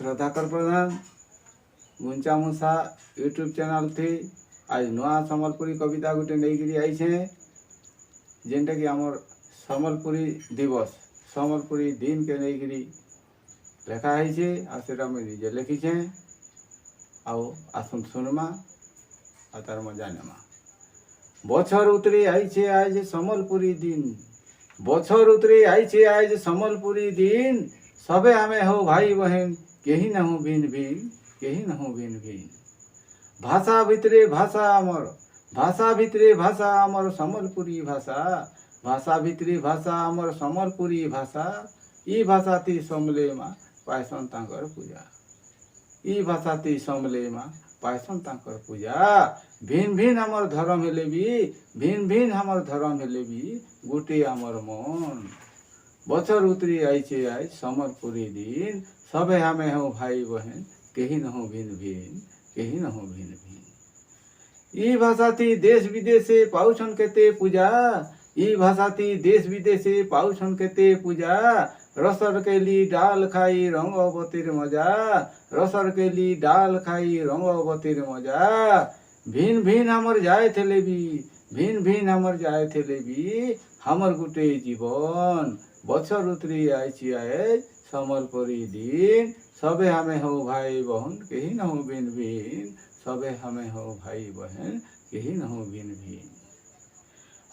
रत्नाकर प्रधान गुंचा मूसा YouTube channel थी आज नुआ सम्बलपुरी कविता गोटे नहीं आई जेनटा कि आमर सम्बलपुरी दिवस सम्बलपुरी दिन के नहीं लिखाई से मुझे लिखीचे आसन सुनमा आ तार मजा नेमा। बछर उतरी आईचे आज सम्बलपुरी दिन बछर उतरी आईचे आज सम्बलपुरी दिन सबे आमे हो भाई बहन कहीं न हो भिन्न भिन्न कहीं न हो भिन्न भिन्न भाषा भितरे भाषा आमर सम्बलपुरी भाषा भितरे भाषा आमर सम्बलपुरी भाषा ई भाषा ती समले मा पायसन तांकर पूजा ई भाषा ती समले मा पायसन तांकर पूजा भिन्न भिन्न आमर धर्म हेले भी गोटे आमर मन बछर उतरी आईचे आज सम्बलपुरी दिन सबे हमें हो भाई बहन कहीं न हो भिन्न भिन्न कहीं न हो भिन्न भिन्न ई भाषा ती देश विदेशे पाउछन केते पूजा ई भाषा ती देश विदेशे पाउछन केते पूजा रसर केली डाल खाई रंगवतीर मजा रसर केली डाल खाई रंगवतीर मजा भिन्न भिन्न हमर जाए थे भी हमर गुटे जीवन बछर उतरी आईची आए सम्बलपुरी दिन सबे हमें हो भाई बहन कहीं न हो भिन्न भिन्न सबे हमें हो भाई बहन कहीं न हो भिन्न भिन्न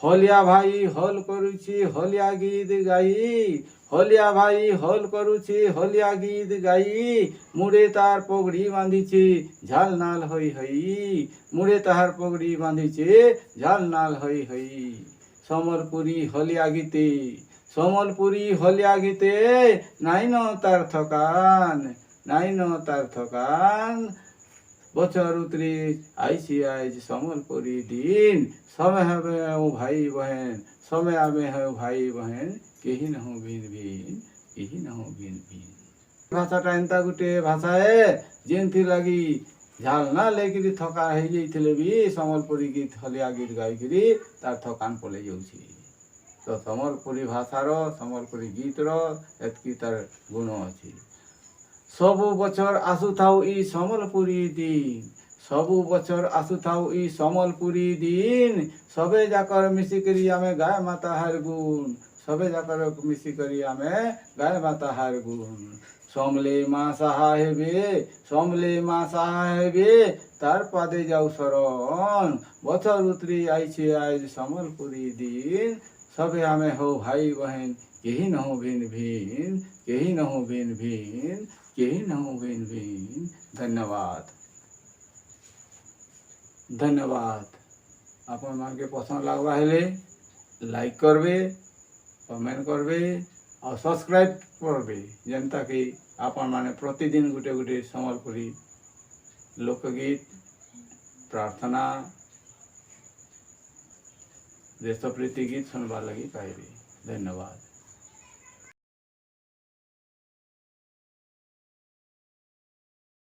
हलिया भाई हल करुची हलिया गीत गाई हलिया भाई हल करुची हलिया गीत गाई मुड़े तार पगड़ी बांधीचे झाल नाल हई हई मुड़े तार पगड़ी बांधीचे झाल नाल हई हई सम्बलपुरी हलिया गीते नाई न तार थकान बछर उतरी आईसी आज सम्बलपुरी दिन समय हमें भाई बहन समय हमें है भाई बहन कहीं न हो भिन्न भिन्न कहीं न हो भिन्न भिन्न भाषाटा एंता गोटे भाषा है जेन थी लगी झाल ना लेकिन थका हो जाइए भी सम्बलपुरी गीत हलिया गीत गाईकरी तार थकान पलि जाऊँगी तो सम्बलपुरी भाषार सम्बलपुरी गीतर एतकी तार गुण अच्छी सबु बछर आसुथाउ ई सम्बलपुरी दिन सबु बछर आसुथाउ ई सम्बलपुरी दिन सबे जाकर मिसिकरी आमे गाय माता हार गुण सबे जाकर मिसिकरी आमे गाय माता हार गुण समले माँ सहा हेबे तार पादे जाऊ शरण बछर उतरी आईछे आज सम्बलपुरी दिन सबे आमे हो भाई बहन कहीं न हो भिन्न भिन्न कहीं न हो भिन्न भिन्न कहीं न हो भिन्न भिन्न धन्यवाद अपन मान के पसंद लगवा हेले लाइक करबे कमेंट करबे और सब्सक्राइब करबे जनता कि अपन माने प्रतिदिन गोटे गोटे सम्बलपुरी लोकगीत प्रार्थना देशप्रीति गीत सुनवा लगी पाइबे। धन्यवाद।